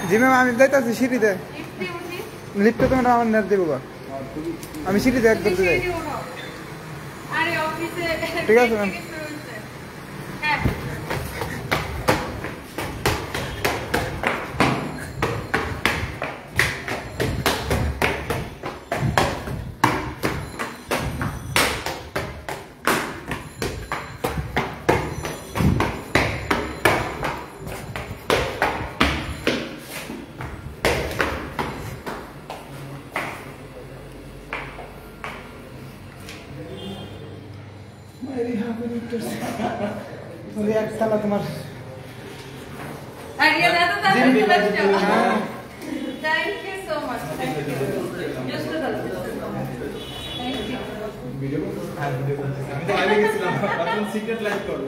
জি ma'am আমি যাইতাছি সিঁড়িতে লিফটে তোমার আমার নেট দেবো আমি সিঁড়িতে একদম যাই ঠিক আছে ম্যাম एक साला तुम्हार thank you so much thank you just video तो आगे गेছিলাম এখন সিক্রেট লাইভ করব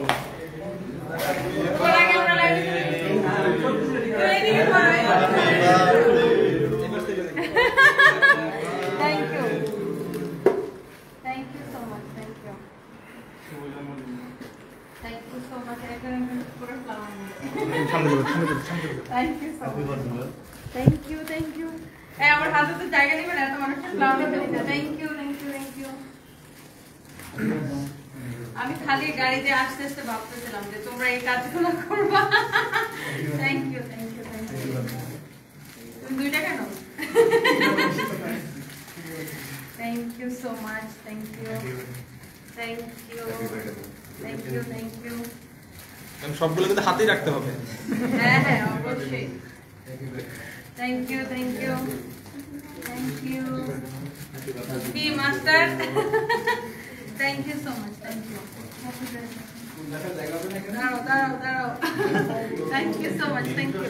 ওরা ক্যামেরা লাইভ এদিকে ভাই thank you so much Thank you so much. I can put a flower. Thank you so much. Thank you. Hey, our house to jagah nahi bana, to manush flower feli. Thank you. আমি খালি গাড়িতে আসতে আসতে ভাবতেছিলাম যে তোমরা এই কাজগুলো করবা। Thank you. তুমি দুইটা কেন? Thank you so much. Thank you. हम সবগুলো কিন্তু হাতেই রাখতে হবে হ্যাঁ অবশ্যই থ্যাংক ইউ কি master thank you so much thank you দাঁড়াও thank you so much thank you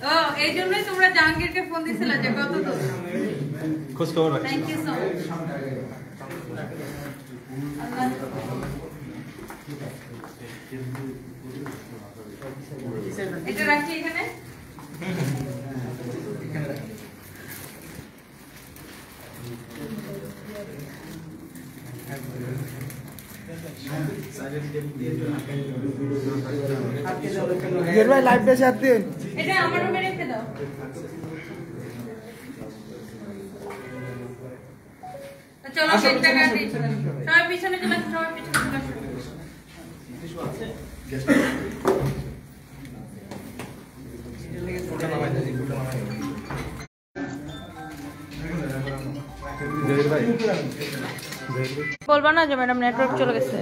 ও এই জন্যই তোমরা জাহাঙ্গীরকে ফোন দিছিলে যে কত তো খোঁজ খবর রাখো থ্যাংক ইউ সো মাচ এটা রাখি এখানে ভাই লাইভ বেশি আর দিন এটা আমার রুমে রেখে দাও চলো একটা গাড়ি সবাই পিছনে চলে বলবা না যে ম্যাডাম নেটওয়ার্ক চলে গেছে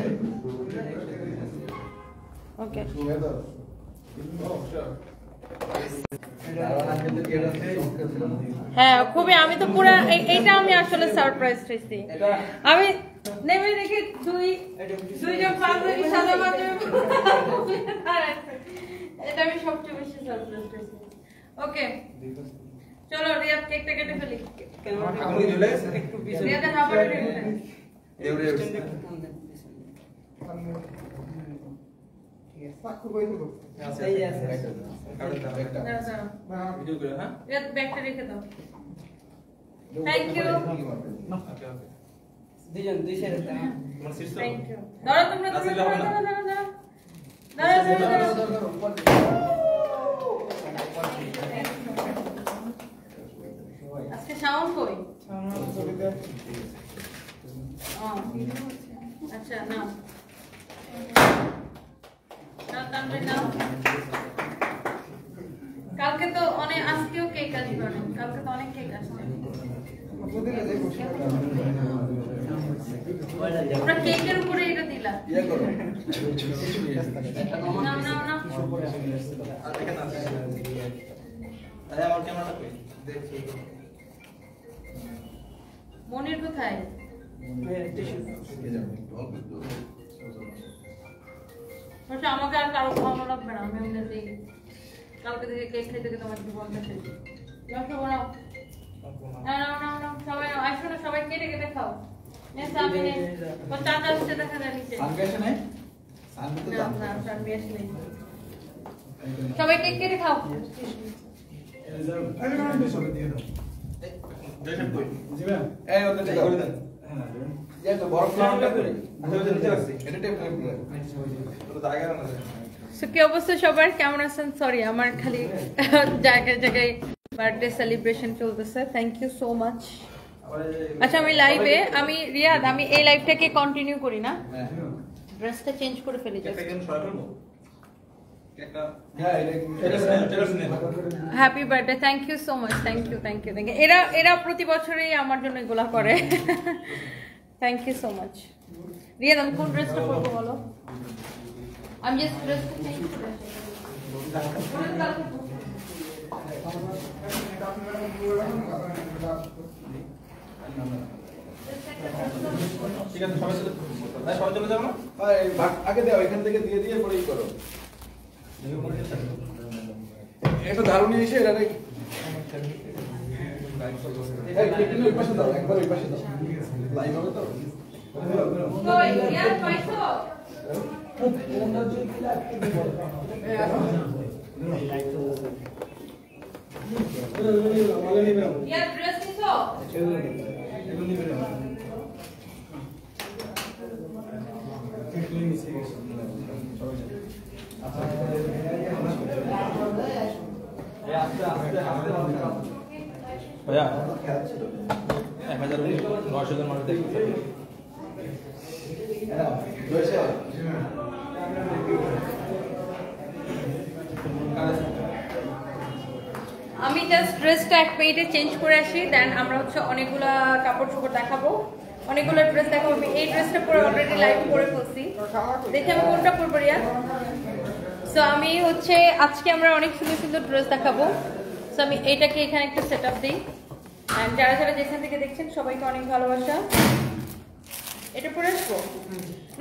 ওকে হ্যাঁ খুবই আমি তো পুরো এইটা আমি আসলে সারপ্রাইজ হইছি আমি নেমে দেখি দুইজন পাঁচজন সাদা মাঝে এটা আমি সবচেয়ে বেশি সারপ্রাইজ হইছি ওকে চলো রিয়াদ কেকটা কেটে ফেলি আগুন জ্বলে একটু পিছনে রিয়াদের হাবারে রেখে এবারে সাকু কই দেব এই আছে ভিডিও করে হ্যাঁ রিয়াদ ব্যাগটা রেখে দাও থ্যাংক ইউ দুই সাইডে তোমার সিস্টেম থ্যাংক ইউ দাঁড়াও তোমরা আজকে সাউন্ড কই আচ্ছা নাও কালকে তো অনেক আজকেও কেক আসবে কালকে তো অনেক কেক আসবে তোমরা কেকের উপরে এটা দিলা না আমার ক্যামেরাটা কই দেখি মনির কোথায় আমাকে আর কারো খাওয়ানো লাগবে না আমি এমনি কালকে থেকে কেক খেতে খেতে আমার জীবনটা শেষ সবাই আসো না সবাই কেটে কেটে খাও চাচা হচ্ছে দেখা যায় নিচে সবাই কেক কেটে খাও বড় ফ্লাওয়ারটা করে আচ্ছা ওটা নিতে পারছি এটা টেপ করে এটা জায়গা না সো কি অবস্থা সবার, কেমন আছেন? সরি আমার খালি জায়গায় জায়গায় বার্থডে সেলিব্রেশন চলতেছে। Thank you so much. আচ্ছা আমি লাইভে, আমি রিয়াদ, আমি এই লাইভটাকে কন্টিনিউ করি না, ড্রেসটা চেঞ্জ করে ফেলি। Happy birthday, thank you so much, thank you thank you thank you. এরা প্রতি বছরই আমার জন্য এগুলা করে। Thank you so much. Riyad আমি কোন ড্রেসটা পরবো বলো? আমি জাস্ট ড্রেসটা চেঞ্জ করে ঠিক আছে, সবাই চলে যাবো না? আগে দাও, এখান থেকে দিয়ে দিয়ে পরেই করো। একটু ধারণী এসে এরা একটু ওই পাশে দাও, একবার ওই পাশে দাও। লাইভ হবে তো? কই রিয়াদ পাইছো? রিয়াদ ড্রেস নিছো? ভাইয়া 1900 জন মানুষ দেখতেছে। আমি জাস্ট ড্রেসটা 1 মিনিটে চেঞ্জ করে আসি, দেন আমরা হচ্ছে অনেকগুলা কাপড় চোপড় দেখাবো, অনেকগুলো ড্রেস দেখাবো। আমি এই ড্রেসটা পরে অলরেডি লাইভ করে ফেলছি, দেখি আমি কোনটা পরবো রিয়া। সো আমি হচ্ছে আজকে আমরা অনেক সুন্দর সুন্দর ড্রেস দেখাবো। সো আমি এইটাকে এখানে একটা সেট আপ দিই, অ্যান্ড যারা যারা যেখান থেকে দেখছেন সবাইকে অনেক ভালোবাসা। এটা পরে আসবো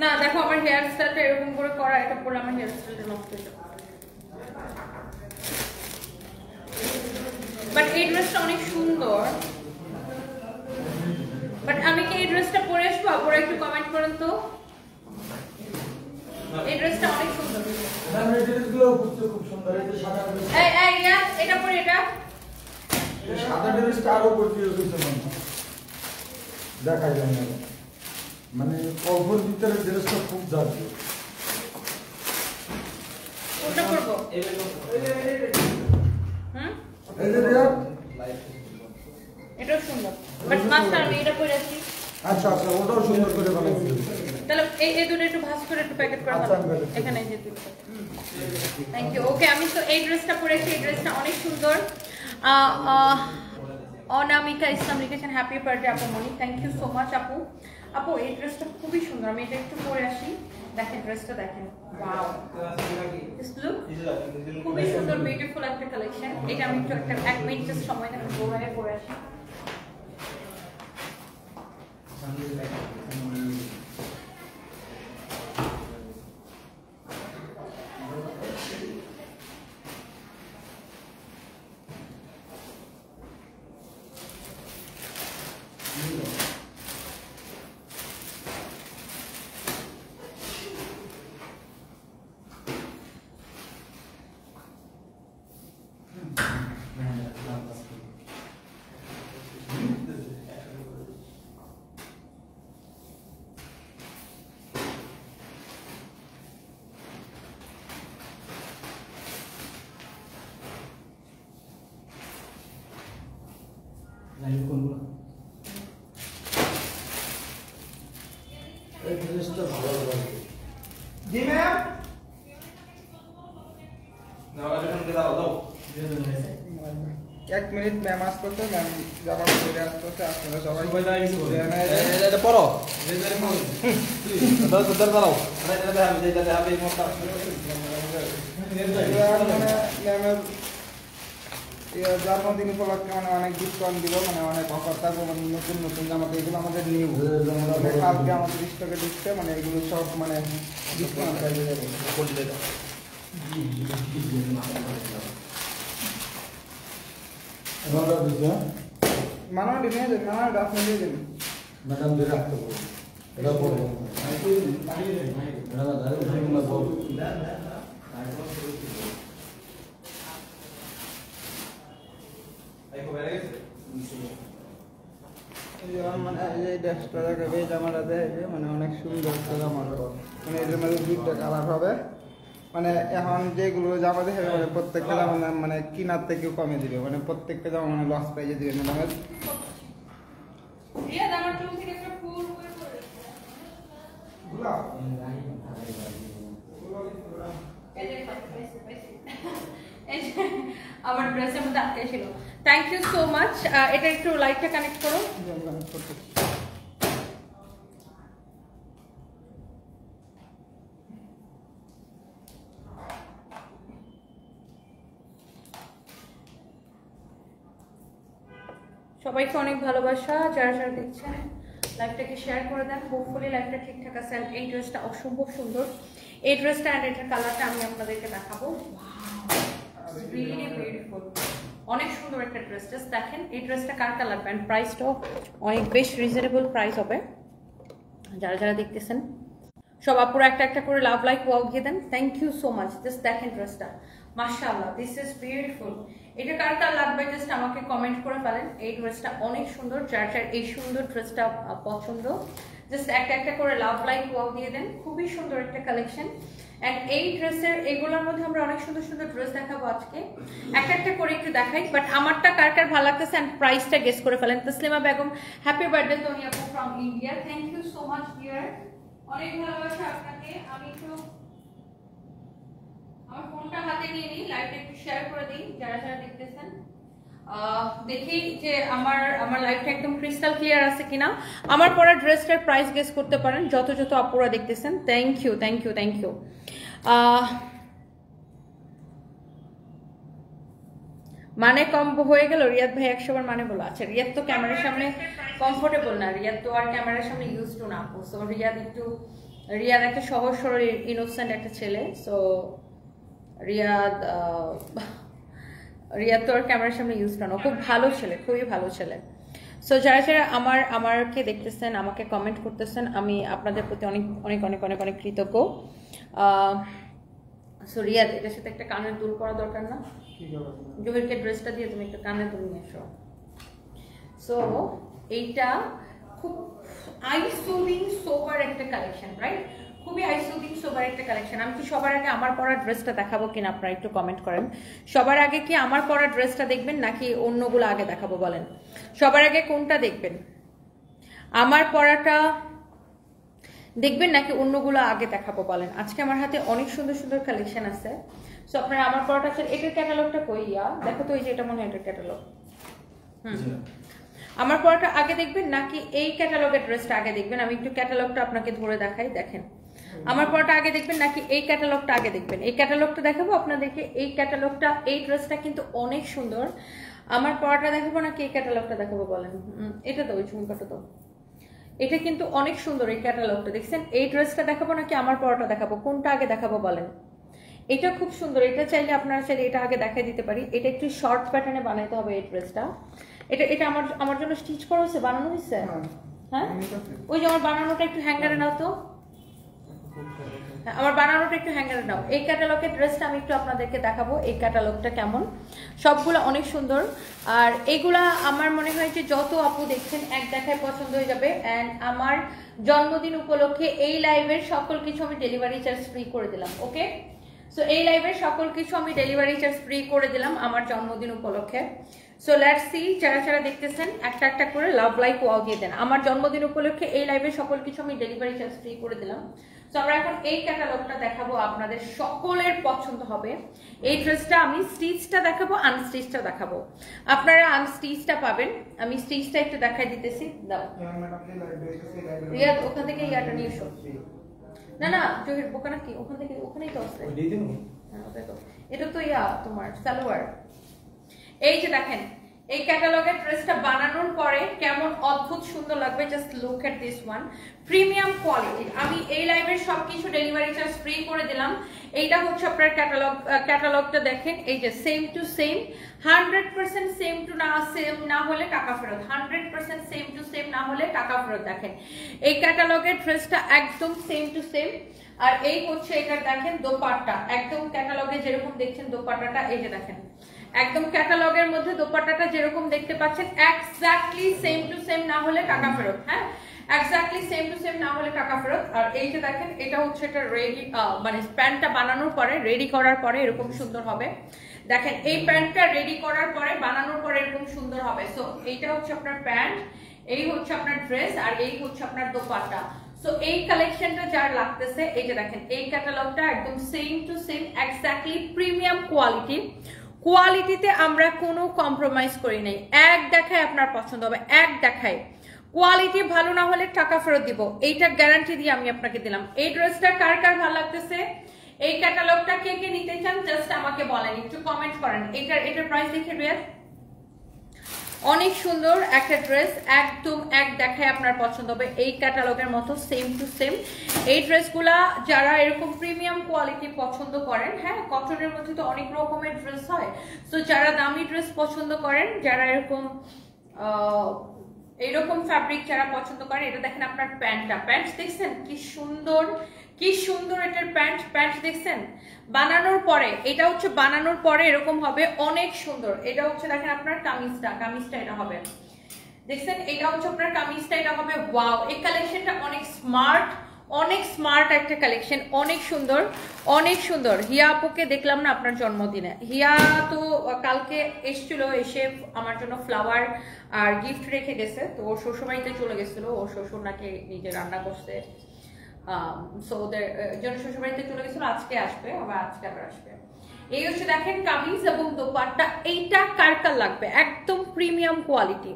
না, দেখো আমার হেয়ার স্টাইলটা এরকম করে করা, এটা পরে আমার হেয়ার স্টাইলটা নষ্ট হয়ে যাবে। বাট এই ড্রেসটা অনেক সুন্দর, বাট আমি কি এই ড্রেসটা পরে আসবো? আপনারা একটু কমেন্ট করেন তো। এই ড্রেসটা অনেক সুন্দর, এই ড্রেসগুলো খুব সুন্দর। এই যে সাদা ড্রেস, এই রিয়া এটা পরে, এটা সাদা ড্রেসটা আরো পড়তে হচ্ছে দেখা যায় না, মানে অল্পর ভিতরে ড্রেসটা খুব দারুণ। কোনটা পরবো? হুম, এই যে রিয়া, এটাও সুন্দর, বাট মাস্টার আমি এটা পরে আছি। আচ্ছা আচ্ছা, ওটাও সুন্দর করে বানাইছি। তাহলে এই দুটো একটু ভাঁজ করে একটু প্যাকেট করা আচ্ছা, ভালো। এখানে এই যে দুটো। Thank you. ওকে, আমি তো এই ড্রেসটা পরেছি, এই ড্রেসটা অনেক সুন্দর। অনামিকা ইসলাম লিখেছেন হ্যাপি বার্থডে আপু মনি, থ্যাংক ইউ সো মাচ আপু। আপু এই ড্রেসটা খুবই সুন্দর, আমি এটা একটু পরে আসি। দেখেন ড্রেসটা দেখেন, ওয়াও, দিস লুক খুবই সুন্দর, বিউটিফুল একটা কালেকশন। এটা আমি একটু একটা 1 মিনিট জাস্ট সময় নেব, গোড়ায় পরে আসি। এই ড্রেসটা ভালো লাগে। জি ম্যাম। দাও, দাও দাও। 1 মিনিট ম্যাম আসতেছে, ম্যাম যাবার চলে আসতেছে, আপনারা সবাই এটা পড়ো। দাঁড়াও। মানে ম্যামের জন্মদিন উপলক্ষে মানে অনেক ডিসকাউন্ট দিব, মানে অনেক অফার থাকবে, মানে নতুন নতুন জামাতে, এগুলো আমাদের নিউ, কালকে আমাদের স্টকে দিচ্ছে, মানে এগুলো সব মানে ডিসকাউন্ট থাকবে। মানাটি নিয়ে যাবেন, মানাটা আপনি নিয়ে যাবেন। ম্যাডাম দিয়ে রাখতে বলুন, এটা বলবো। মানে এই ড্রেসটা দেখাবে, এই জামাটা দেখবে, মানে অনেক সুন্দর একটা জামা, মানে এটার মধ্যে 2টা কালার হবে, মানে এখন যেগুলো জামা দেখাবে মানে প্রত্যেকটা জামা মানে কিনার থেকেও কমে দিবে, মানে প্রত্যেকটা জামা মানে লস প্রাইজে দিবে না মানে রিয়াদ আমার চুল থেকে একটা ফুল করে পড়ে আমার ড্রেসের মধ্যে আটকে ছিল। Thank you so much. এটা একটু লাইটটা কানেক্ট করো। সবাইকে অনেক ভালোবাসা, যারা যারা দেখছেন লাইভটাকে শেয়ার করে দেন। হোপফুলি লাইভটা ঠিকঠাক আছে। এই ড্রেসটা অসম্ভব সুন্দর। এই ড্রেসটা অ্যান্ড এটার কালারটা আমি আপনাদেরকে দেখাবো। রিয়েলি বিউটিফুল, অনেক সুন্দর একটা ড্রেস। জাস্ট দেখেন এই ড্রেসটা কার কার লাগবে, অ্যান্ড প্রাইসটাও অনেক বেশ রিজনেবল প্রাইস হবে। যারা যারা দেখতেছেন সব আপুরা একটা একটা করে লাভ লাইক ওয়াও দিয়ে দেন। Thank you so much. Just দেখেন ড্রেসটা, মাশাআল্লাহ, দিস ইজ বিউটিফুল। এটা কার কার লাগবে জাস্ট আমাকে কমেন্ট করে ফেলেন। এই ড্রেসটা অনেক সুন্দর, যার যার এই সুন্দর ড্রেসটা পছন্দ জাস্ট একটা একটা করে লাভ লাইক ওয়াও দিয়ে দেন। খুবই সুন্দর একটা কালেকশন। এন্ড এই ড্রেসের এগুলোর মধ্যে আমরা অনেক সুন্দর সুন্দর ড্রেস দেখাবো আজকে, একটা একটা করে একটু দেখাই। বাট আমারটা কার কার ভালো লাগতেছে এন্ড প্রাইসটা গেস করে ফেলেন। তসলিমা বেগম, হ্যাপি বার্থডে তোনি আপু from India. Thank you so much dear, অনেক ভালোবাসা আপনাকে। আমি একটু আমার ফোনটা হাতে নিয়ে নিই, লাইভটা একটু শেয়ার করে দিই যারা যারা দেখতেছেন। দেখি যে আমার লাইভটা একদম ক্রিস্টাল ক্লিয়ার আছে কিনা। আমার পরা ড্রেসটার প্রাইস গেস করতে পারেন যত যত আপুরা দেখতেছেন। Thank you thank you thank you. মানে কম হয়ে গেল রিয়াদ ভাই, 100 বার মানে বলো। আচ্ছা, রিয়াদ তো ক্যামেরার সামনে কমফোর্টেবল না, রিয়াদ তো আর ক্যামেরার সামনে ইউজ টু না। সো রিয়াদ একটা সহজ সরল ইনোসেন্ট একটা ছেলে। সো রিয়াদ তো আর ক্যামেরার সামনে ইউজ করা না, খুব ভালো ছেলে, খুবই ভালো ছেলে। সো যারা যারা আমাকে দেখতেছেন, আমাকে কমেন্ট করতেছেন, আমি আপনাদের প্রতি অনেক অনেক অনেক অনেক অনেক কৃতজ্ঞ। সো রিয়াদ, এটার সাথে একটা কানের দুল করা দরকার না? জহিরকে ড্রেসটা দিয়ে তুমি একটা কানের দুল নিয়ে এসো। সো এইটা খুব আইসোলিং সোবার একটা কালেকশন, রাইট? খুবই আইসোলিং সোবার একটা কালেকশন। আমি কি সবার আগে আমার পরা ড্রেসটা দেখাবো কিনা আপনারা একটু কমেন্ট করেন। সবার আগে কি আমার পরা ড্রেসটা দেখবেন নাকি অন্যগুলো আগে দেখাবো বলেন? সবার আগে কোনটা দেখবেন? আমার পরাটা দেখবেন নাকি অন্যগুলো আগে দেখাবো বলেন? আজকে আমার হাতে অনেক সুন্দর সুন্দর কালেকশন আছে। সো আপনারা আমার পরাটা, এটার ক্যাটালগটা কই? দেখো তো, এই যে এটা মনে হয় এটার ক্যাটালগ। আমার পরাটা আগে দেখবেন নাকি এই ক্যাটালগের ড্রেসটা আগে দেখবেন? আমি একটু ক্যাটালগটা আপনাকে ধরে দেখাই। দেখেন, আমার পরাটা আগে দেখবেন নাকি এই ক্যাটালগটা আগে দেখবেন? এই ক্যাটালগটা দেখাবো আপনাদেরকে। এই ক্যাটালগটা, এই ড্রেসটা কিন্তু অনেক সুন্দর। আমার পরাটা দেখাবো নাকি এই ক্যাটালগটা দেখাবো বলেন? এটা তো ওই ঝুমকাটা তো, এটা কিন্তু অনেক সুন্দর এই ক্যাটালগটা, দেখছেন? এই ড্রেসটা দেখাবো নাকি আমার পরাটা দেখাবো? কোনটা আগে দেখাবো বলেন? এটা খুব সুন্দর। এটা চাইলে আপনারা চাইলে এটা আগে দেখাই দিতে পারি। এটা একটু শর্ট প্যাটার্নে বানাইতে হবে এই ড্রেসটা। এটা আমার জন্য স্টিচ করা হয়েছে, বানানো হয়েছে। হ্যাঁ, ওই যে আমার বানানোটা একটু হ্যাঙ্গারে নাও তো, আমার বানানোটা একটু হ্যাঙ্গারে নাও। এই ক্যাটালগের ড্রেসটা আমি একটু আপনাদেরকে দেখাবো, এই ক্যাটালগটা কেমন। সবগুলো অনেক সুন্দর। আর এগুলা আমার মনে হয় যে যত আপু দেখছেন এক দেখায় পছন্দ হয়ে যাবে। অ্যান্ড আমার জন্মদিন উপলক্ষে এই লাইভের সকল কিছু আমি ডেলিভারি চার্জ ফ্রি করে দিলাম। ওকে, সো এই লাইভের সকল কিছু আমি ডেলিভারি চার্জ ফ্রি করে দিলাম আমার জন্মদিন উপলক্ষে। সো লেটস সি, যারা যারা দেখতেছেন একটা একটা করে লাভ লাইক ওয়াও দিয়ে দেন। আমার জন্মদিন উপলক্ষে এই লাইভের সকল কিছু আমি ডেলিভারি চার্জ ফ্রি করে দিলাম। সো আমরা এখন এই ক্যাটালগটা দেখাবো, আপনাদের সকলের পছন্দ হবে। এই ড্রেসটা আমি স্টিচটা দেখাবো, আনস্টিচটা দেখাবো। আপনারা আনস্টিচটা পাবেন, আমি স্টিচটা একটু দেখাই দিতেছি। দাও রিয়াদ, ওখান থেকে ইয়াটা নিয়ে এসো। না না জহির, বোকা নাকি? ওখান থেকে, ওখানেই তো আছে। এটা তো তোমার সালোয়ার। এই যে দেখেন, এই ক্যাটালগের ড্রেসটা বানানোর পরে কেমন অদ্ভুত সুন্দর লাগবে। Just look at this one, premium quality. আমি এই লাইভের সবকিছু ডেলিভারি চার্জ ফ্রি করে দিলাম। এইটা হচ্ছে আপনার ক্যাটালগটা দেখেন, এই যে same to same, 100% same to না হলে টাকা ফেরত, 100% সেম টু সেম না হলে টাকা ফেরত। দেখেন এই ক্যাটালগের ড্রেসটা একদম সেম টু সেম। আর এই হচ্ছে এটা, দেখেন দোপাট্টা একদম ক্যাটালগে যেরকম দেখছেন দোপাট্টাটা, এই যে দেখেন একদম ক্যাটালগের মধ্যে দোপাট্টাটা যেরকম দেখতে পাচ্ছেন এক্স্যাক্টলি সেম টু সেম না হলে টাকা ফেরত। হ্যাঁ, এক্স্যাক্টলি সেম টু সেম না হলে টাকা ফেরত। আর এই যে দেখেন এটা হচ্ছে এটা রেডি, মানে প্যান্টটা বানানোর পরে রেডি করার পরে এরকম সুন্দর হবে। দেখেন এই প্যান্টটা রেডি করার পরে বানানোর পরে এরকম সুন্দর হবে। সো এইটা হচ্ছে আপনার প্যান্ট, এই হচ্ছে আপনার ড্রেস, আর এই হচ্ছে আপনার দোপাট্টা। সো এই কালেকশনটা যার লাগতেছে এই যে দেখেন এই ক্যাটালগটা একদম same to same exactly premium quality. কোয়ালিটিতে আমরা কোনো কম্প্রোমাইজ করি নাই। এক দেখায় আপনার পছন্দ হবে, এক দেখায়। কোয়ালিটি ভালো না হলে টাকা ফেরত দিব, এইটার গ্যারান্টি দিয়ে আমি আপনাকে দিলাম। এই ড্রেসটা কার কার ভালো লাগতেছে, এই ক্যাটালগটা কে কে নিতে চান জাস্ট আমাকে বলেন, একটু কমেন্ট করেন। এটার প্রাইস দেখে রিয়াজ, অনেক সুন্দর একটা ড্রেস, একদম এক দেখায় আপনার পছন্দ হবে। এই ক্যাটালগের মতো সেম টু সেম এই ড্রেসগুলা যারা এরকম প্রিমিয়াম কোয়ালিটি পছন্দ করেন, হ্যাঁ কটনের মধ্যে তো অনেক রকমের ড্রেস হয়, তো যারা দামি ড্রেস পছন্দ করেন, যারা এরকম এইরকম ফ্যাব্রিক যারা পছন্দ করেন, এটা দেখেন আপনার প্যান্টটা, প্যান্ট দেখছেন কি সুন্দর, কি সুন্দর এটার প্যান্ট, প্যান্ট দেখছেন বানানোর পরে, এটা হচ্ছে বানানোর পরে এরকম হবে, অনেক সুন্দর। এটা হচ্ছে দেখেন আপনার কামিজটা, কামিজটা এটা হবে দেখছেন, এটা হচ্ছে আপনার কামিজটা এটা হবে। ওয়াও, এই কালেকশনটা অনেক স্মার্ট, অনেক স্মার্ট একটা কালেকশন, অনেক সুন্দর, অনেক সুন্দর। হিয়া আপুকে দেখলাম না আপনার জন্মদিনে, হিয়া তো কালকে এসেছিল, এসে আমার জন্য ফ্লাওয়ার আর গিফট রেখে গেছে। তো ওর শ্বশুরবাড়িতে চলে গেছিল, ওর শ্বশুর নাকি নিজে রান্না করছে, সো ওদের জন্য শ্বশুরবাড়িতে চলে গেছিল, আজকে আসবে, আবার আজকে আবার আসবে। এই হচ্ছে দেখেন কামিজ এবং দোপাট্টা। এইটা কার কার লাগবে, একদম প্রিমিয়াম কোয়ালিটি,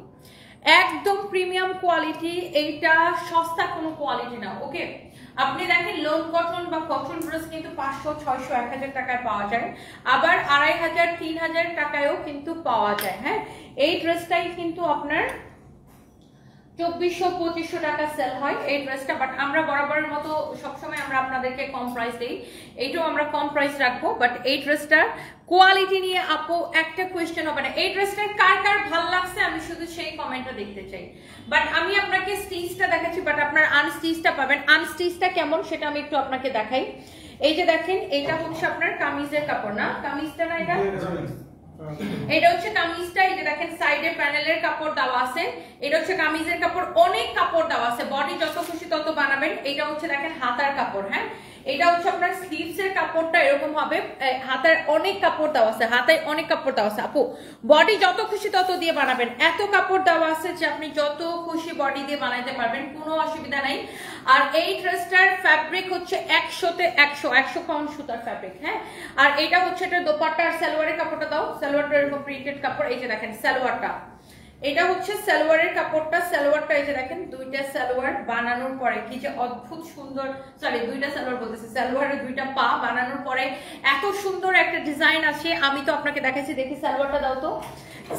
একদম প্রিমিয়াম কোয়ালিটি, এইটা সস্তা কোনো কোয়ালিটি না। ওকে, আপনি দেখেন লোন কটন বা কটন ড্রেস কিন্তু 500, 600, 1000 টাকায় পাওয়া যায়, আবার 2500, 3000 টাকায়ও কিন্তু পাওয়া যায়। হ্যাঁ, এই ড্রেসটাই কিন্তু আপনার 2400-2500 টাকা সেল হয় এই ড্রেসটা, বাট আমরা বরাবরের মতো সবসময় আমরা আপনাদেরকে কম প্রাইস দিই, এইটাও আমরা কম প্রাইস রাখবো। বাট এই ড্রেসটার কোয়ালিটি নিয়ে আপু একটা কোয়েশ্চেন হবে না। এই ড্রেসটার কার কার ভালো লাগছে আমি শুধু সেই কমেন্টটা দেখতে চাই। বাট আমি আপনাকে স্টিচটা দেখাচ্ছি, বাট আপনার আনস্টিচটা পাবেন। আনস্টিচটা কেমন সেটা আমি একটু আপনাকে দেখাই। এই যে দেখেন এটা হচ্ছে আপনার কামিজের কাপড়, না কামিজটা না, এটা হচ্ছে কামিজটা। এই যে দেখেন সাইডে প্যানেলের কাপড় দেওয়া আছে, এটা হচ্ছে কামিজের কাপড়, অনেক কাপড় দেওয়া আছে, বডি যত খুশি তত বানাবেন। এটা হচ্ছে দেখেন হাতার কাপড়, হ্যাঁ এটা হচ্ছে আপনার স্লিভস এর কাপড়টা এরকম হবে, হাতায় অনেক কাপড় দেওয়া আছে, হাতায় অনেক কাপড় দেওয়া আছে। আপু বডি যত খুশি তত দিয়ে বানাবেন, এত কাপড় দেওয়া আছে যে আপনি যত খুশি বডি দিয়ে বানাইতে পারবেন, কোনো অসুবিধা নাই। আর এই ড্রেসটার ফ্যাব্রিক হচ্ছে 100-তে 100 কাউন্ট সুতার ফ্যাব্রিক। হ্যাঁ, আর এটা হচ্ছে এটা দোপাট্টা আর সালোয়ারের কাপড়টা দাও, সালোয়ারটা এরকম প্রিন্টেড কাপড়। এই যে দেখেন সালোয়ারটা, এটা হচ্ছে সালোয়ারের কাপড়টা, সালোয়ারটা এই যে দেখেন দুইটা সালোয়ার বানানোর পরে কি যে অদ্ভুত সুন্দর, সরি দুইটা সালোয়ার বলতেছি, সালোয়ারের দুইটা পা বানানোর পরে এত সুন্দর একটা ডিজাইন আছে। আমি তো আপনাকে দেখাচ্ছি, দেখি সালোয়ারটা দাও তো।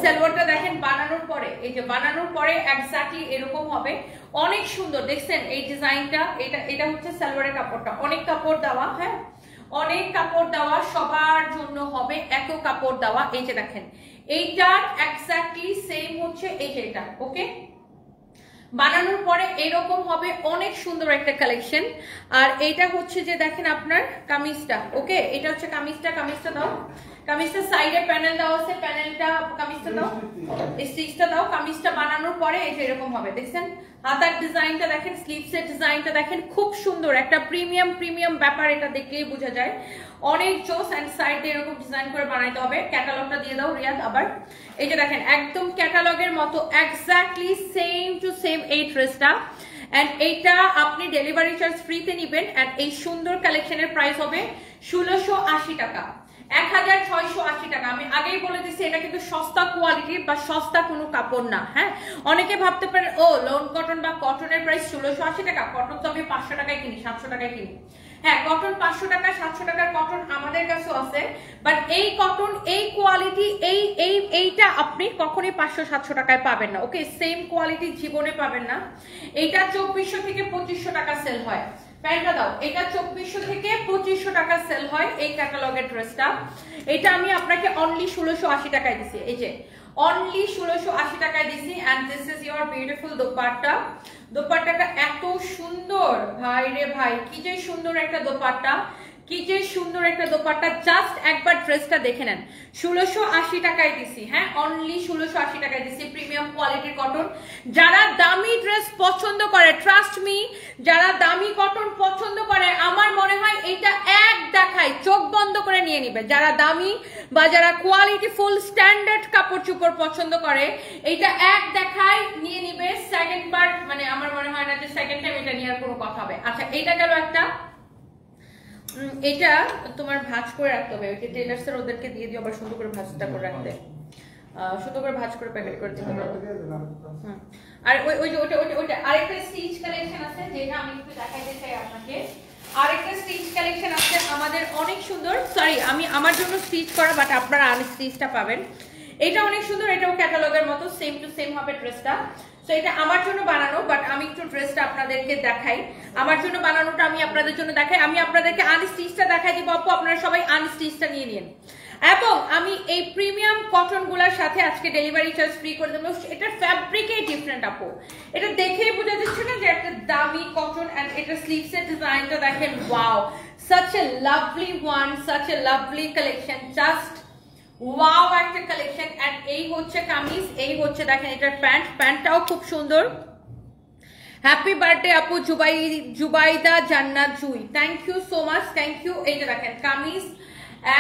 সালোয়ারটা দেখেন বানানোর পরে, এই যে বানানোর পরে এক্স্যাক্টলি এরকম হবে, অনেক সুন্দর দেখছেন এই ডিজাইনটা। এটা হচ্ছে সালোয়ারের কাপড়টা, অনেক কাপড় দেওয়া, হ্যাঁ অনেক কাপড় দেওয়া, সবার জন্য হবে এত কাপড় দেওয়া। এই যে দেখেন এইটার এক্স্যাক্টলি সেম হচ্ছে এই যে এটা, ওকে বানানোর পরে এরকম হবে, অনেক সুন্দর একটা কালেকশন। আর এইটা হচ্ছে যে দেখেন আপনার কামিজটা, ওকে এটা হচ্ছে কামিজটা, কামিজটা দাও, কামিজটা সাইডে প্যানেল দেওয়া আছে, প্যানেলটা কামিজটা দাও, এই স্টিচটা দাও। কামিজটা বানানোর পরে এই যে এরকম হবে দেখছেন, হাতার ডিজাইনটা দেখেন, স্লিভসের ডিজাইনটা দেখেন, খুব সুন্দর একটা প্রিমিয়াম ব্যাপার, এটা দেখলেই বোঝা যায় অনেক জোস। এন্ড সাইডে এরকম ডিজাইন করে বানাইতে হবে। ক্যাটালগটা দিয়ে দাও রিয়াদ আবার। এই যে দেখেন একদম ক্যাটালগের মতো এক্স্যাক্টলি সেম টু সেম এই ড্রেসটা, এন্ড এইটা আপনি ডেলিভারি চার্জ ফ্রিতে নিবেন। এন্ড এই সুন্দর কালেকশনের প্রাইস হবে 1680 টাকা, 1680 টাকা। আমি আগেই বলে দিচ্ছি এটা কিন্তু সস্তা কোয়ালিটির বা সস্তা কোনো কাপড় না। হ্যাঁ, অনেকে ভাবতে পারেন ও লোন কটন বা কটনের প্রাইস 1680 টাকা, কটন তো আমি 500 টাকায় কিনি, 700 টাকায় কিনি। হ্যাঁ, কটন 500 টাকা 700 টাকার কটন আমাদের কাছেও আছে, বাট এই কটন এই কোয়ালিটি এইটা আপনি কখনোই 500-700 টাকায় পাবেন না। ওকে, সেম কোয়ালিটি জীবনে পাবেন না। এইটা 2400 থেকে 2500 টাকা সেল হয়। প্যান্টটা দাও, এটা 2400 থেকে 2500 টাকা সেল হয় এই ক্যাটালগের ড্রেসটা। এটা আমি আপনাকে অনলি 1680 টাকায় দিছি, এই যে অনলি 1680 টাকায় দিছি। And this is your beautiful dupatta. দোপাট্টাটা এত সুন্দর, ভাই রে ভাই কি যে সুন্দর একটা দোপাট্টা, কি যে সুন্দর একটা দোপাট্টা, জাস্ট একবার ড্রেসটা দেখে নেন। 1680 টাকায় দিছি, হ্যাঁ অনলি 1680 টাকায় দিছি, প্রিমিয়াম কোয়ালিটির কটন। যারা দামি ড্রেস পছন্দ করে, ট্রাস্ট মি, যারা দামি কটন পছন্দ করে, আমার মনে হয় এটা এক দেখায় চোখ বন্ধ করে নিয়ে নিবে। যারা দামি বা যারা কোয়ালিটি ফুল স্ট্যান্ডার্ড কাপড় চোপড় পছন্দ করে, এটা এক দেখায় নিয়ে নিবে। সেকেন্ড বার মানে আমার মনে হয় না যে সেকেন্ড টাইম এটা নেওয়ার কোনো কথা হবে। আচ্ছা এটা গেল একটা, এটা তোমার ভাঁজ করে রাখতে হবে, ওই যে টেলার্সের ওদেরকে দিয়ে দিও আবার সুন্দর করে ভাঁজটা করে রাখতে, সুন্দর করে ভাঁজ করে প্যাকেট করে দিতে হবে। আর ওই যে ওটা আরেকটা স্টিচ কালেকশন আছে যেটা আমি একটু দেখাইতে চাই আপনাকে। আরেকটা স্টিচ কালেকশন আছে আমাদের অনেক সুন্দর, সরি আমি আমার জন্য স্টিচ করা, বাট আপনারা আনস্টিচটা পাবেন। এটা অনেক সুন্দর, এটাও ক্যাটালগের মতো সেম টু সেম হবে ড্রেসটা। সো এটা আমার জন্য বানানো, বাট আমি একটু ড্রেসটা আপনাদেরকে দেখাই। আমার জন্য বানানোটা আমি আপনাদের জন্য দেখাই, আমি আপনাদেরকে আনস্টিচটা দেখাই দিব আপু, আপনারা সবাই আনস্টিচটা নিয়ে নিন। এবং আমি এই প্রিমিয়াম কটন গুলার সাথে আজকে ডেলিভারি চার্জ ফ্রি করে দেবো। এটা ফ্যাব্রিকে ডিফারেন্ট আপু, এটা দেখেই বোঝা যাচ্ছে না যে একটা দামি কটন। এন্ড এটা স্লিভস এর ডিজাইনটা দেখেন, wow, such a lovely one, such a lovely collection, just wow একটা কালেকশন। এন্ড এই হচ্ছে কামিজ, এই হচ্ছে দেখেন এটার প্যান্ট, প্যান্টটাও খুব সুন্দর। হ্যাপি বার্থডে আপু Jubaida Jannat Jui, thank you so much, thank you. এইটা দেখেন কামিজ,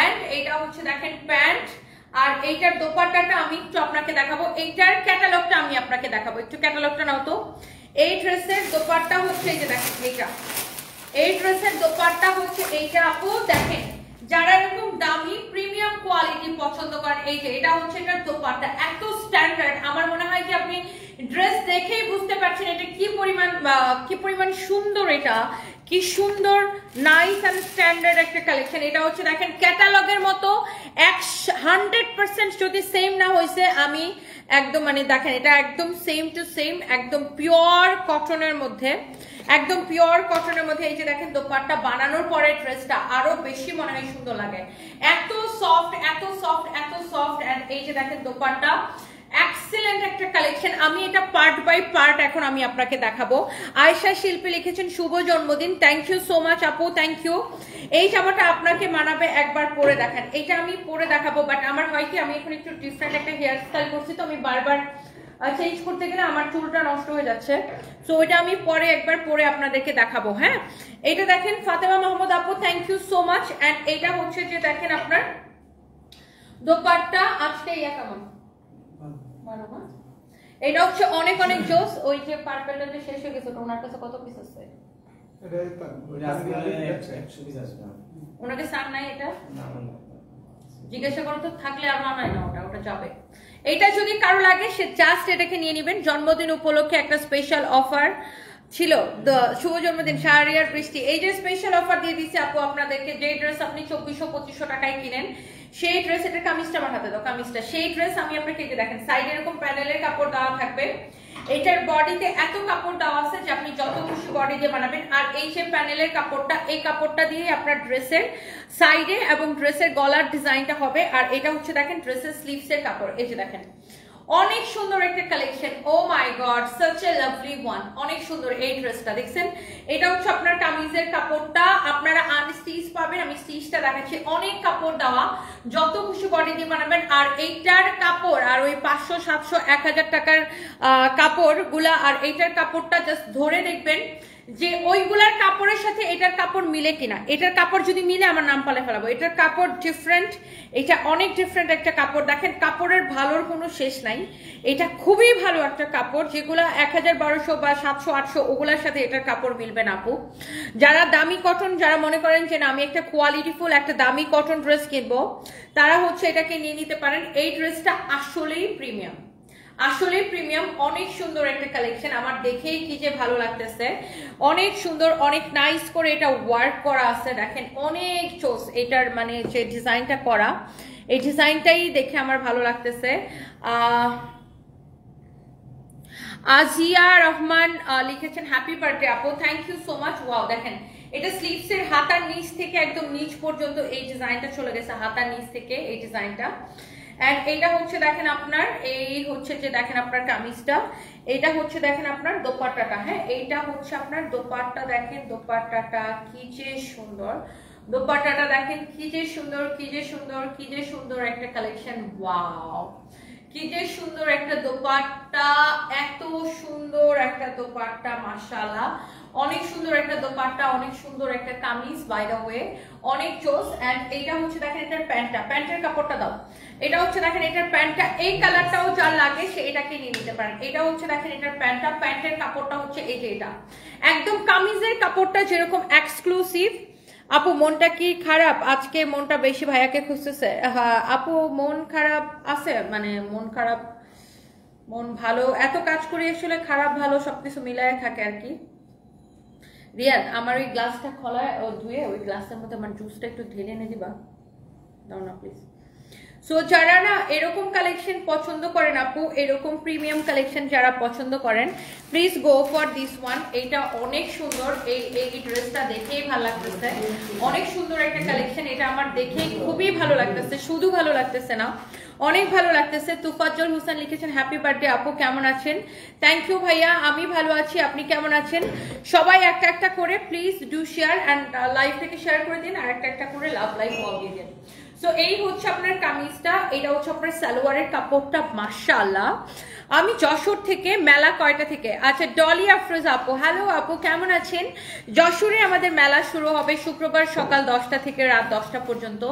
এন্ড এইটা হচ্ছে দেখেন প্যান্ট। আর এইটার দোপাট্টাটা আমি একটু আপনাকে দেখাবো, এইটার ক্যাটালগটা আমি আপনাকে দেখাবো, একটু ক্যাটালগটা নাও তো। এই ড্রেসের দোপাট্টা হচ্ছে এই যে দেখেন এইটা, এই ড্রেসের দোপাট্টা হচ্ছে এইটা আপু দেখেন। যারা এরকম দামি প্রিমিয়াম কোয়ালিটি পছন্দ করেন, এই যে এটা হচ্ছে এটার দোপাট্টা, এত স্ট্যান্ডার্ড। আমার মনে হয় যে আপনি ড্রেস দেখেই বুঝতে পারছেন এটা কি পরিমাণ সুন্দর, এটা কি সুন্দর নাইস এন্ড স্ট্যান্ডার্ড একটা কালেকশন। এটা হচ্ছে দেখেন ক্যাটালগের মতো 100% যদি সেম না হয়েছে আমি একদম মানে দেখেন এটা একদম সেম টু সেম, একদম পিওর কটনের মধ্যে, একদম পিওর কটনের মধ্যে। এই যে দেখেন দোপাট্টা বানানোর পরে ড্রেসটা আরো বেশি মনে হয় সুন্দর লাগে, এত সফট এত সফট এত সফট। এন্ড এই যে দেখেন দোপাট্টা, এক্সেলেন্ট একটা কালেকশন। আমি এটা পার্ট বাই পার্ট এখন আমি আপনাকে দেখাবো। আয়েশা শিল্পী লিখেছেন শুভ জন্মদিন, থ্যাংক ইউ সো মাচ আপু, থ্যাংক ইউ। এই জামাটা আপনাকে মানাবে, একবার পরে দেখেন। এটা আমি পরে দেখাবো, বাট আমার হয় কি আমি এখন একটু ডিফারেন্ট একটা হেয়ার স্টাইল করছি, তো আমি বারবার চেঞ্জ করতে গেলে আমার চুলটা নষ্ট হয়ে যাচ্ছে। সো এটা আমি পরে একবার পরে আপনাদেরকে দেখাবো। হ্যাঁ এটা দেখেন ফাতেমা মাহমুদ আপু, thank you so much. And এটা হচ্ছে যে দেখেন আপনার দোপাট্টা, আজকে ইয়া কেমন, এটা হচ্ছে অনেক অনেক জোস। ওই যে পার্পলটা যে শেষ হয়ে গেছে, ওনার কাছে কত পিস আছে? ওনাকে সার নাই, এটা জিজ্ঞাসা করো তো, থাকলে আর মানায় না, ওটা যাবে। এটা যদি কারো লাগে সে জাস্ট এটাকে নিয়ে নেবেন। জন্মদিন উপলক্ষে একটা স্পেশাল অফার ছিল, শুভ জন্মদিন শাহরিয়ার বৃষ্টি, এই যে স্পেশাল অফার দিয়ে দিচ্ছে আপু আপনাদেরকে। যে ড্রেস আপনি 2400-2500 টাকায় কিনেন, সেই ড্রেস, এটা কামিজটা আমার হাতে দাও, কামিজটা, সেই ড্রেস আমি আপনাকে এই যে দেখেন সাইডে এরকম প্যানেলের কাপড় দেওয়া থাকবে, এটার বডিতে এত কাপড় দেওয়া আছে যে আপনি যত খুশি বডি দিয়ে বানাবেন। আর এই যে প্যানেলের কাপড়টা, এই কাপড়টা দিয়ে আপনার ড্রেসের সাইডে এবং ড্রেসের গলার ডিজাইনটা হবে। আর এটা হচ্ছে দেখেন ড্রেসের স্লিভসের কাপড়, এই যে দেখেন অনেক সুন্দর একটা collection. Oh my God, such a lovely one, অনেক সুন্দর এই ড্রেসটা দেখছেন। এটা হচ্ছে আপনার কামিজের কাপড়টা, আপনারা আনস্টিচ পাবেন, আমি স্টিচটা দেখাচ্ছি, অনেক কাপড় দেওয়া, যত খুশি বডি দিয়ে বানাবেন। আর এইটার কাপড় আর ওই 500, 700, 1000 টাকার কাপড় গুলা, আর এইটার কাপড়টা জাস্ট ধরে দেখবেন যে ওইগুলার কাপড়ের সাথে এটার কাপড় মিলে কিনা। এটার কাপড় যদি মিলে আমার নাম পালে ফেলাবো। এটার কাপড় ডিফারেন্ট, এটা অনেক ডিফারেন্ট একটা কাপড়। দেখেন কাপড়ের ভালোর কোনো শেষ নাই, এটা খুবই ভালো একটা কাপড়। যেগুলা 1000, 1200 বা 700, 800 ওগুলার সাথে এটার কাপড় মিলবে না আপু। যারা দামি কটন, যারা মনে করেন যে না আমি একটা কোয়ালিটিফুল একটা দামি কটন ড্রেস কিনবো, তারা হচ্ছে এটাকে নিয়ে নিতে পারেন। এই ড্রেসটা আসলেই প্রিমিয়াম, আসলে প্রিমিয়াম, অনেক সুন্দর একটা কালেকশন। আমার দেখেই কি যে ভালো লাগতেছে, অনেক সুন্দর, অনেক নাইস করে এটা ওয়ার্ক করা আছে। দেখেন অনেক চোস এটার, মানে যে ডিজাইনটা করা, এই ডিজাইনটাই দেখে আমার ভালো লাগতেছে। আজিয়া রহমান লিখেছেন হ্যাপি বার্থডে আপু, thank you so much. Wow দেখেন এটা স্লিভসের হাতার নিচ থেকে একদম নিচ পর্যন্ত এই ডিজাইনটা চলে গেছে, হাতার নিচ থেকে এই ডিজাইনটা। এন্ড এটা হচ্ছে দেখেন আপনার, এই হচ্ছে যে দেখেন আপনার কামিজটা, এটা হচ্ছে দেখেন আপনার দোপাট্টাটা। হ্যাঁ এইটা হচ্ছে আপনার দোপাট্টা, দেখেন দোপাট্টাটা কি যে সুন্দর, দোপাট্টাটা দেখেন কি যে সুন্দর, কি যে সুন্দর, কি যে সুন্দর একটা কালেকশন। ওয়াও, কি যে সুন্দর একটা দোপাট্টা, এত সুন্দর একটা দোপাট্টা, মাশাআল্লাহ। অনেক সুন্দর একটা দোপাট্টা, অনেক সুন্দর একটা কামিজ, বাই দ্য ওয়ে অনেক জোস। এন্ড এইটা হচ্ছে দেখেন এটার প্যান্টটা, প্যান্টের কাপড়টা দাও। এটা হচ্ছে দেখেন এটার প্যান্টটা, এই কালারটাও যার লাগে সে এটাকে নিয়ে নিতে পারেন। এটা হচ্ছে দেখেন এটার প্যান্টটা, প্যান্টের কাপড়টা হচ্ছে এই যে এটা একদম কামিজের কাপড়টা যেরকম এক্সক্লুসিভ। আপু মনটা কি খারাপ? আজকে মনটা বেশি ভাইয়াকে খুঁজতেছে। হ্যাঁ আপু মন খারাপ আছে, মানে মন খারাপ, মন ভালো, এত কাজ করি আসলে খারাপ ভালো সবকিছু মিলায় থাকে আর কি। রিয়াদ আমার ওই গ্লাসটা খোলা ও ধুয়ে ওই গ্লাসের মধ্যে আমার জুসটা একটু ঢেলে এনে দিবা, দাও না প্লিজ। সো যারা না এরকম কালেকশন পছন্দ করেন আপু, এরকম প্রিমিয়াম কালেকশন যারা পছন্দ করেন, please go for this one. এইটা অনেক সুন্দর, এই ড্রেসটা দেখেই ভালো লাগতেছে, অনেক সুন্দর একটা কালেকশন। এটা আমার দেখেই খুবই ভালো লাগতেছে, শুধু ভালো লাগতেছে না অনেক ভালো লাগতেছে। তুফাজ্জল হোসেন লিখেছেন হ্যাপি বার্থডে আপু, কেমন আছেন? থ্যাংক ইউ ভাইয়া, আমি ভালো আছি, আপনি কেমন আছেন? সবাই একটা একটা করে please do share and live থেকে শেয়ার করে দিন, আর একটা একটা করে লাভ লাইভ অল দিয়ে দিন। সো এই হচ্ছে আপনার কামিজটা, এটা হচ্ছে আপনার সালোয়ারের কাপড়টা, মাশাআল্লাহ। আমি যশোর থেকে, মেলা কয়টা থেকে? আচ্ছা ডলি আফরোজ আপু, হ্যালো আপু কেমন আছেন? যশোরে আমাদের মেলা শুরু হবে শুক্রবার সকাল 10টা থেকে রাত 10টা পর্যন্ত,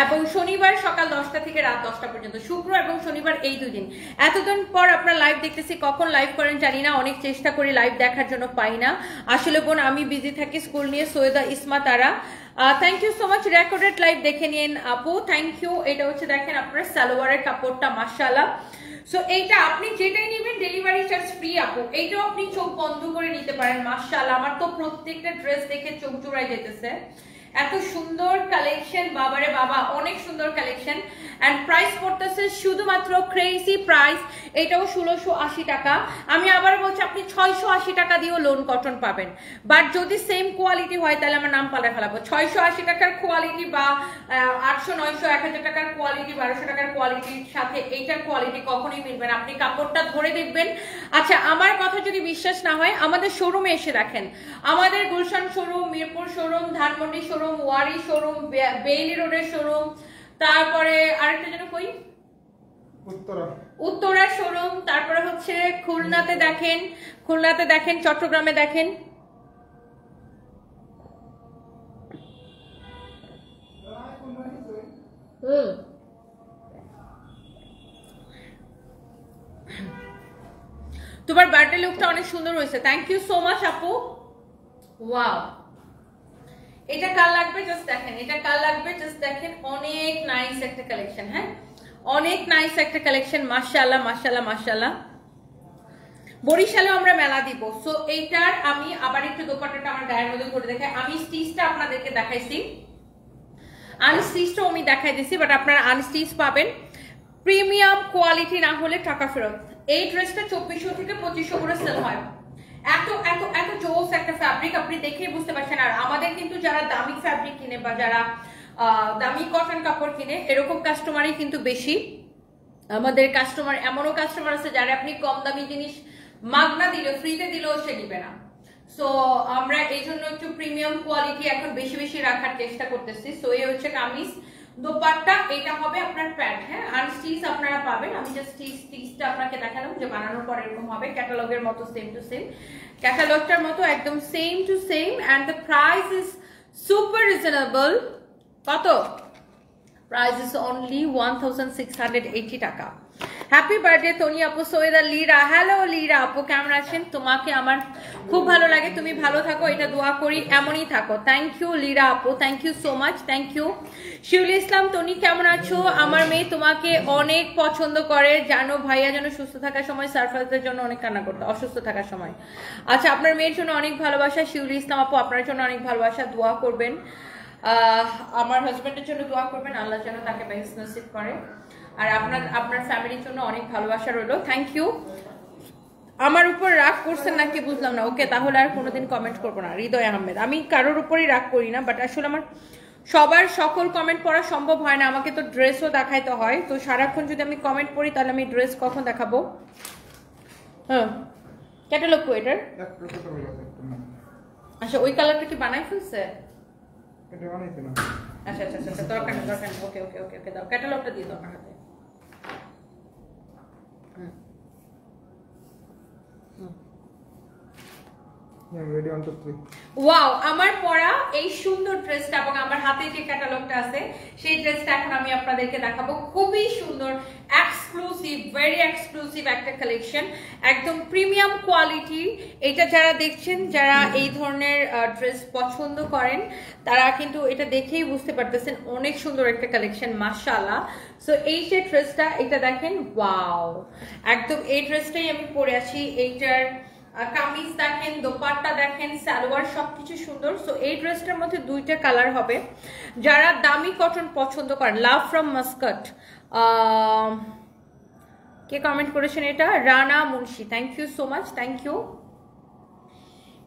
এবং শনিবার সকাল 10টা থেকে রাত 10টা পর্যন্ত, শুক্র এবং শনিবার এই দুই দিন। এতদিন পর আপনার লাইভ দেখতেছি, কখন লাইভ করেন জানি না, অনেক চেষ্টা করি লাইভ দেখার জন্য, পাই না আসলে বোন, আমি বিজি থাকি স্কুল নিয়ে। Syeda Isma Tara, thank you so much, recorded live দেখে নিন আপু, থ্যাংক ইউ। এটা হচ্ছে দেখেন আপনার সালোয়ারের কাপড়টা, মাশাআল্লাহ। সো এইটা আপনি যেটাই নেবেন ডেলিভারি চার্জ ফ্রি আপু, এইটাও আপনি চোখ বন্ধ করে নিতে পারেন, মাশাআল্লাহ। আমার তো প্রত্যেকটা ড্রেস দেখে চোখ জোড়ায় যেতেছে, এত সুন্দর কালেকশন, বাবারে বাবা অনেক সুন্দর কালেকশন। এন্ড প্রাইস পড়তেছে শুধুমাত্র ক্রেজি প্রাইস, এটাও 1680 টাকা। আমি আবার বলছি আপনি 680 টাকা দিয়েও লোন কটন পাবেন, বাট যদি সেম কোয়ালিটি হয় তাহলে আমার নাম পাল্টে ফেলাবো। 680 টাকার কোয়ালিটি বা 800 900 1000 টাকার কোয়ালিটি, 1200 টাকার কোয়ালিটির সাথে এইটার কোয়ালিটি কখনোই মিলবে না, আপনি কাপড়টা ধরে দেখবেন। আচ্ছা আমার কথা যদি বিশ্বাস না হয় আমাদের শোরুমে এসে দেখেন, আমাদের Gulshan showroom, Mirpur showroom, Dhanmondi showroom, Wari showroom, Bailey রোডের শোরুম, তারপরে আরেকটা যেন কই উত্তরা শোরুম, তারপরে হচ্ছে খুলনাতে দেখেন, খুলনাতে দেখেন, চট্টগ্রামে দেখেন। তোমার বার্থডে লুকটা অনেক সুন্দর হয়েছে, থ্যাংক ইউ সো মাচ আপু। ওয়াও, এটা কাল লাগবে জাস্ট দেখেন, এটা কাল লাগবে জাস্ট দেখেন, অনেক নাইস একটা কালেকশন। হ্যাঁ অনেক নাইস একটা কালেকশন, মাশাআল্লাহ মাশাআল্লাহ মাশাআল্লাহ। বরিশালেও আমরা মেলা দিব। সো এইটার আমি আবার একটু দোপাট্টাটা আমার গায়ের মধ্যে করে দেখাই। আমি স্টিচটা আপনাদেরকে দেখাইছি, আনস্টিচটাও আমি দেখাই দিছি, বাট আপনারা আনস্টিচ পাবেন। প্রিমিয়াম কোয়ালিটি না হলে টাকা ফেরত। এই ড্রেসটা 2400 থেকে 2500 করে সেল হয়। এত এত এত জোস একটা ফ্যাব্রিক, আপনি দেখেই বুঝতে পারছেন। আর আমাদের কিন্তু যারা দামি ফ্যাব্রিক কিনে বা যারা দামি কটন কাপড় কিনে, এরকম কাস্টমারই কিন্তু বেশি। আমাদের কাস্টমার, এমনও কাস্টমার আছে যারা আপনি কম দামি জিনিস মাগনা দিলেও, ফ্রিতে দিলেও সে দিবে না। সো আমরা এই জন্য একটু প্রিমিয়াম কোয়ালিটি এখন বেশি বেশি রাখার চেষ্টা করতেছি। সো এই হচ্ছে কামিজ, দোপাট্টা, এটা হবে আপনার প্যান্ট। হ্যাঁ আনস্টিচ আপনারা পাবেন, আমি জাস্ট স্টিচটা আপনাকে দেখালাম যে বানানোর পর এরকম হবে, ক্যাটালগের মতো সেম টু সেম, ক্যাটালগটার মতো একদম same to same. And the price is super reasonable. কত? প্রাইস ইজ অনলি 1680 টাকা। হ্যাপি বার্থডে তনি আপু। সৈয়দা লীরা, হ্যালো লীরা আপু কেমন আছেন? তোমাকে আমার খুব ভালো লাগে, তুমি ভালো থাকো, এটা দোয়া করি এমনই থাকো। থ্যাংক ইউ লীরা আপু, thank you so much, thank you. Shiuli Islam, Toni কেমন আছো? আমার মেয়ে তোমাকে অনেক পছন্দ করে জানো, ভাইয়া যেন সুস্থ থাকার সময় সারফাজদের জন্য অনেক কান্না করতো, অসুস্থ থাকার সময়। আচ্ছা আপনার মেয়ের জন্য অনেক ভালোবাসা। শিউলি ইসলাম আপু আপনার জন্য অনেক ভালোবাসা, দোয়া করবেন। আমার হাজবেন্ডের জন্য দোয়া করবেন, আল্লাহ যেন তাকে বেহেশত নসিব করে। আর আপনার ফ্যামিলির জন্য অনেক ভালোবাসা রইলো, থ্যাংক ইউ। আমার উপর রাগ করছেন নাকি বুঝলাম না। ওকে তাহলে আর কোনোদিন কমেন্ট করবো না। হৃদয় আহমেদ, আমি কারোর উপরই রাগ করি না, বাট আসলে আমার সবার সকল কমেন্ট পড়া সম্ভব হয় না, আমাকে তো ড্রেসও দেখাইতে হয়। তো সারাক্ষণ যদি আমি কমেন্ট পড়ি তাহলে আমি ড্রেস কখন দেখাবো? হ্যাঁ ক্যাটালগ কো এটার? আচ্ছা ওই কালারটা কি বানাই ফেলছে? এটা বানাইতে না। আচ্ছা আচ্ছা আচ্ছা দরকার নেই ওকে ওকে ওকে ওকে দাও ক্যাটালগটা দিয়ে দাও আমার হাতে রেডি 1 2 3 ওয়াও আমার পরা এই সুন্দর ড্রেসটা এবং আমার হাতে যে ক্যাটালগটা আছে সেই ড্রেসটা এখন আমি আপনাদেরকে দেখাবো খুবই সুন্দর এক্সক্লুসিভ ভেরি এক্সক্লুসিভ একটা কালেকশন একদম প্রিমিয়াম কোয়ালিটি এটা যারা দেখছেন যারা এই ধরনের ড্রেস পছন্দ করেন তারা কিন্তু এটা দেখেই বুঝতে পারতেছেন অনেক সুন্দর একটা কালেকশন মাশাআল্লাহ সো এই যে ড্রেসটা এটা দেখেন ওয়াও একদম এই ড্রেসটাই আমি পরে আছি এইটার কামিজ দেখেন দোপাট্টা দেখেন সালোয়ার সবকিছু সুন্দর সো এই ড্রেসটার মধ্যে দুইটা কালার হবে যারা দামি কটন পছন্দ করেন লাভ ফ্রম মাস্কাট কে কমেন্ট করেছেন এটা Rana Munshi thank you so much thank you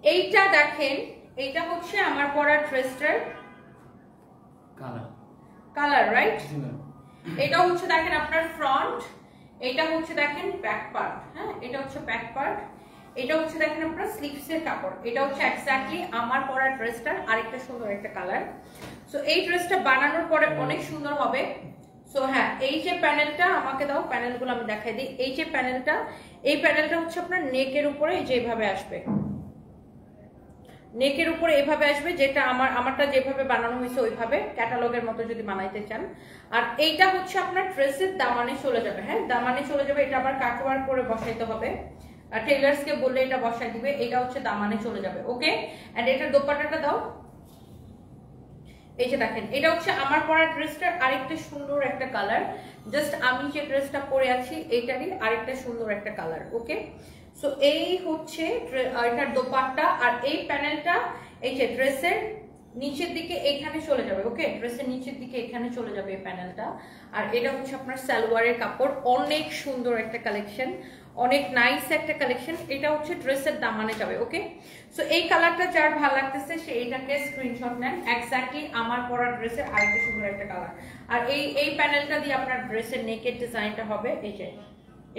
এইটা দেখেন এইটা হচ্ছে আমার পরা ড্রেসটার কালার রাইট এটা হচ্ছে দেখেন আপনার ফ্রন্ট এটা হচ্ছে দেখেন ব্যাক পার্ট হ্যাঁ এটা হচ্ছে ব্যাক পার্ট এটা হচ্ছে দেখেন আপনারা স্লিভসের কাপড় এটা হচ্ছে এক্স্যাক্টলি আমার পরা ড্রেসটার আরেকটা সুন্দর একটা কালার সো এই ড্রেসটা বানানোর পরে অনেক সুন্দর হবে সো হ্যাঁ এই যে প্যানেলটা আমাকে দাও প্যানেলগুলো আমি দেখাই দিই এই যে প্যানেলটা এই প্যানেলটা হচ্ছে আপনার নেকের উপরে এই যে এইভাবে আসবে নেকের উপরে এভাবে আসবে যেটা আমারটা যেভাবে বানানো হয়েছে ওইভাবে ক্যাটালগের মতো যদি বানাইতে চান আর এইটা হচ্ছে আপনার ড্রেসের দামানে চলে যাবে হ্যাঁ দামানে চলে যাবে এটা আবার কাটওয়ার্ক করে বসাইতে হবে টেইলার্সকে বললে এটা বসাই দিবে এটা হচ্ছে দামানে চলে যাবে ওকে এন্ড এটার দোপাট্টাটা দাও এই যে দেখেন এটা হচ্ছে আমার পরা ড্রেসটার আরেকটা সুন্দর একটা কালার জাস্ট আমি যে ড্রেসটা পরে আছি এইটারই আরেকটা সুন্দর একটা কালার ওকে সো এই হচ্ছে এটার দোপাট্টা আর এই প্যানেলটা এই যে ড্রেসের নিচের দিকে এখানে চলে যাবে ওকে ড্রেসের নিচের দিকে এখানে চলে যাবে এই প্যানেলটা আর এটা হচ্ছে আপনার সালোয়ারের কাপড় অনেক সুন্দর একটা কালেকশন অনেক নাইস একটা কালেকশন এটা হচ্ছে ড্রেসের দামানে যাবে ওকে সো এই কালারটা যার ভালো লাগতেছে সে এইটাকে স্ক্রিনশট নেন এক্স্যাক্টলি আমার পরা ড্রেসের আরেকটা সুন্দর একটা কালার আর এই প্যানেলটা দিয়ে আপনার ড্রেসের নেকের ডিজাইনটা হবে এই যে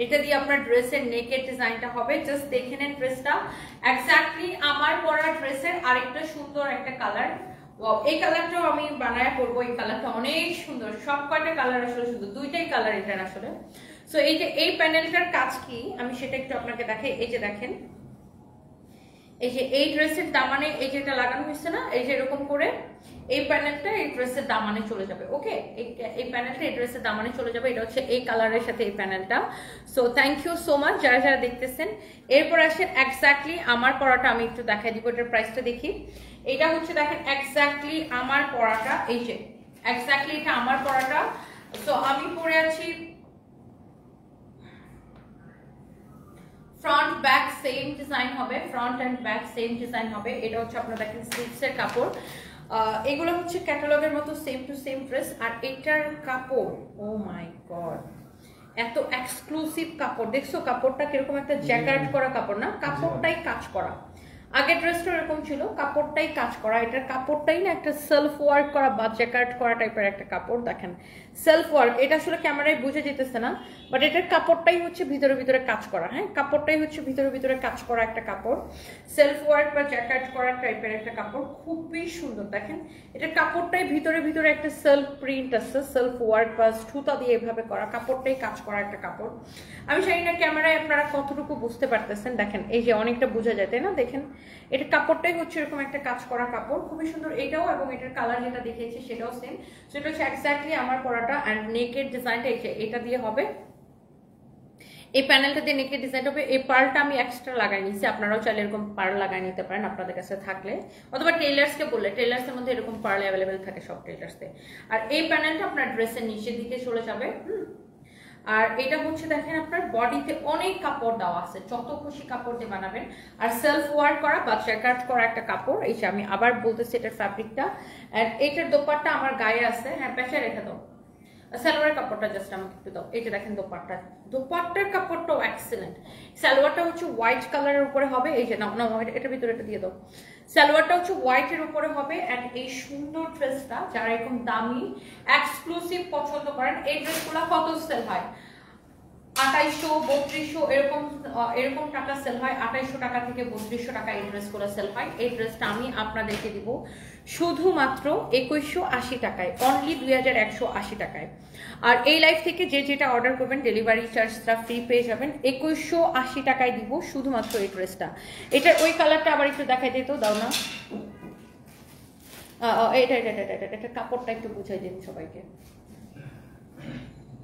এটা দিয়ে আপনার ড্রেসের নেকের ডিজাইনটা হবে জাস্ট দেখে নেন ড্রেসটা এক্স্যাক্টলি আমার পরা ড্রেসের আরেকটা সুন্দর একটা কালার এই কালারটাও আমি বানায় করবো এই কালারটা অনেক সুন্দর সব কয়টা কালার আসলে শুধু দুইটাই কালার এটার আসলে সো এই যে এই প্যানেলটার কাজ কি আমি সেটা একটু আপনাকে দেখাই এই যে দেখেন এই যে এই ড্রেসের দামানে এই যেটা লাগানো হয়েছে না এই যে এরকম করে এই প্যানেলটা এই ড্রেসের দামানে চলে যাবে ওকে এই প্যানেলটা এই ড্রেসের দামানে চলে যাবে এটা হচ্ছে এই কালারের সাথে এই প্যানেলটা so thank you so much যারা যারা দেখতেছেন এরপর আসেন এক্স্যাক্টলি আমার পরাটা আমি একটু দেখাই দিব এটার প্রাইসটা দেখি এটা হচ্ছে দেখেন এক্স্যাক্টলি আমার পরাটা এই যে এক্স্যাক্টলি এটা আমার পরাটা সো আমি পরে আছি ফ্রন্ট ব্যাক সেম ডিজাইন হবে front end back same design হবে এটা হচ্ছে আপনারা দেখেন স্লিভসের কাপড় এগুলো হচ্ছে ক্যাটালগের মতো সেম টু সেম ড্রেস আর এটার কাপড় ও মাই গড এত এক্সক্লুসিভ কাপড় দেখছো কাপড়টা কিরকম একটা জ্যাকার্ড করা কাপড় না কাপড়টাই কাজ করা আগের ড্রেসটা এরকম ছিল কাপড়টাই কাজ করা এটার কাপড়টাই না একটা সেলফ ওয়ার্ক করা বা জ্যাকার্ড করা টাইপের একটা কাপড় দেখেন সেলফ ওয়ার্ক এটা আসলে ক্যামেরায় বুঝে যেতেছে না বাট এটার কাপড়টাই হচ্ছে ভিতরে ভিতরে কাজ করা হ্যাঁ কাপড়টাই হচ্ছে ভিতরে ভিতরে কাজ করা একটা কাপড় সেলফ ওয়ার্ক বা জ্যাকার্ড করা টাইপের একটা কাপড় খুবই সুন্দর দেখেন এটার কাপড়টাই ভিতরে ভিতরে একটা সেলফ প্রিন্ট আছে সেলফ ওয়ার্ক বা সুতা দিয়ে এভাবে করা কাপড়টাই কাজ করা একটা কাপড় আমি জানি না ক্যামেরায় আপনারা কতটুকু বুঝতে পারতেছেন দেখেন এই যে অনেকটা বোঝা যায় তাই না দেখেন এটা কাপড়টাই হচ্ছে এরকম একটা কাজ করা কাপড় খুবই সুন্দর এটাও এবং এটার কালার যেটা দেখিয়েছি সেটাও সেম সেটা হচ্ছে এক্স্যাক্টলি আমার পরাটা এন্ড নেকের ডিজাইনটা এটা দিয়ে হবে এই প্যানেলটা দিয়ে নেকের ডিজাইন হবে এই পার্লটা আমি এক্সট্রা লাগাই নিয়েছি আপনারাও চাইলে এরকম পার্ল লাগাই নিতে পারেন আপনাদের কাছে থাকলে অথবা টেইলার্সকে বললে টেইলার্সের মধ্যে এরকম পার্ল অ্যাভেলেবেল থাকে সব টেইলার্সে আর এই প্যানেলটা আপনার ড্রেসের নিচের দিকে চলে যাবে আর এটা হচ্ছে দেখেন আপনার বডিতে অনেক কাপড় দেওয়া আছে যত খুশি কাপড় দিয়ে বানাবেন আর সেলফ ওয়ার্ক করা বা জ্যাকার্ড করা একটা কাপড় এই যে আমি আবার বলতেছি এটার ফ্যাব্রিকটা আর এইটার দোপাট্টা আমার গায়ে আছে হ্যাঁ পেঁচে রেখে দাও সালোয়ারের কাপড়টা জাস্ট আমাকে একটু দাও এই যে দেখেন দোপাট্টার কাপড়টাও এক্সেলেন্ট সালোয়ারটা হচ্ছে হোয়াইট কালারের উপরে হবে এই যে না এটার ভিতরে এটা দিয়ে দাও সালোয়ারটা হচ্ছে হোয়াইটের উপরে হবে এন্ড এই সুন্দর ড্রেসটা যারা এরকম দামি এক্সক্লুসিভ পছন্দ করেন এই ড্রেসগুলো কত সেল হয় 2800 3200 এরকম টাকা সেল হয়। 2800 টাকা থেকে 3200 টাকা এই ড্রেসগুলো সেল হয়। এই ড্রেসটা আমি আপনাদেরকে দিব শুধুমাত্র 2180 টাকায়, অনলি 2180 টাকায়। আর এই লাইফ থেকে যে যেটা অর্ডার করবেন ডেলিভারি চার্জটা ফ্রি পেয়ে যাবেন। 2180 টাকায় দিব শুধুমাত্র এই ড্রেসটা। এটার ওই কালারটা আবার একটু দেখাই দিত, দাও না এটা কাপড়টা একটু বুঝাই দিন সবাইকে,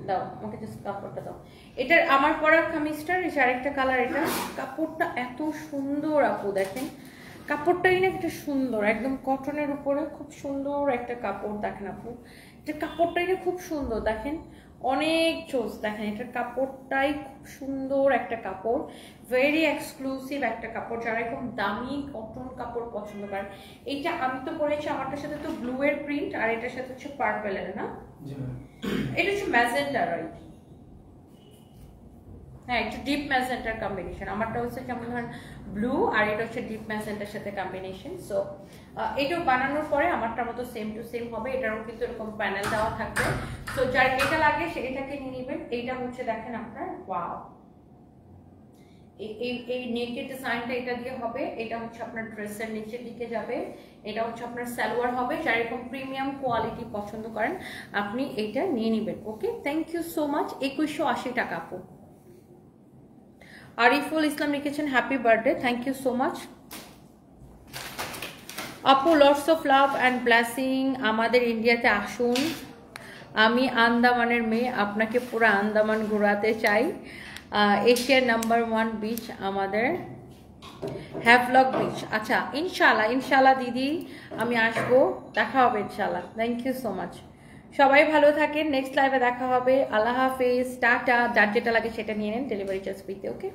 দাও আমাকে জাস্ট কাপড়টা দাও। এটার আমার পরার কামিজটার এই আরেকটা কালার, এটা কাপড়টা এত সুন্দর আপু, দেখেন কাপড়টাই না একটা সুন্দর, একদম কটনের উপরে খুব সুন্দর একটা কাপড়। দেখেন আপু এটা কাপড়টাই না খুব সুন্দর, দেখেন অনেক চোজ। দেখেন এটার কাপড়টাই খুব সুন্দর একটা কাপড়, ভেরি এক্সক্লুসিভ একটা কাপড়। যারা এরকম দামি কটন কাপড় পছন্দ করেন, এইটা আমি তো পরেছি, আমারটার সাথে তো ব্লু এর প্রিন্ট আর এটার সাথে হচ্ছে পার্পেলের, না এটা হচ্ছে ম্যাজেন্টা, রাইট? হ্যাঁ, একটু ডিপ ম্যাজেন্টার কম্বিনেশন। আমারটা হচ্ছে যেমন ধরেন ব্লু আর এটা হচ্ছে ডিপ ম্যাজেন্টার সাথে কম্বিনেশন। সো এটাও বানানোর পরে আমারটার মতো সেম টু সেম হবে। এটারও কিন্তু এরকম প্যানেল দেওয়া থাকবে। সো যার এটা লাগে সে এটাকে নিয়ে নেবেন। এইটা হচ্ছে দেখেন আপনার, ওয়াও, এই নেকের ডিজাইনটা এটা দিয়ে হবে। এটা হচ্ছে আপনার ড্রেসের নিচের দিকে যাবে। এটা হচ্ছে আপনার সালোয়ার হবে। যারা এরকম প্রিমিয়াম কোয়ালিটি পছন্দ করেন আপনি এইটা নিয়ে নেবেন। Okay, thank you so much. 2180 টাকা আপু। আরিফুল ইসলাম লিখেছেন happy birthday, thank you so much আপু। Lots of love and blessing. আমাদের ইন্ডিয়াতে আসুন, আমি আন্দামানের মেয়ে, আপনাকে পুরো আন্দামান ঘোরাতে চাই। এশিয়ার নাম্বার 1 বিচ আমাদের হ্যাভলক বিচ। আচ্ছা, ইনশাল্লাহ ইনশাল্লাহ দিদি আমি আসবো, দেখা হবে ইনশাল্লাহ। Thank you so much. সবাই ভালো থাকেন, নেক্সট লাইভে দেখা হবে। আল্লাহ হাফেজ, টাটা। যার যেটা লাগে সেটা নিয়ে নেন, ডেলিভারি চার্জ ফ্রিতে। ওকে।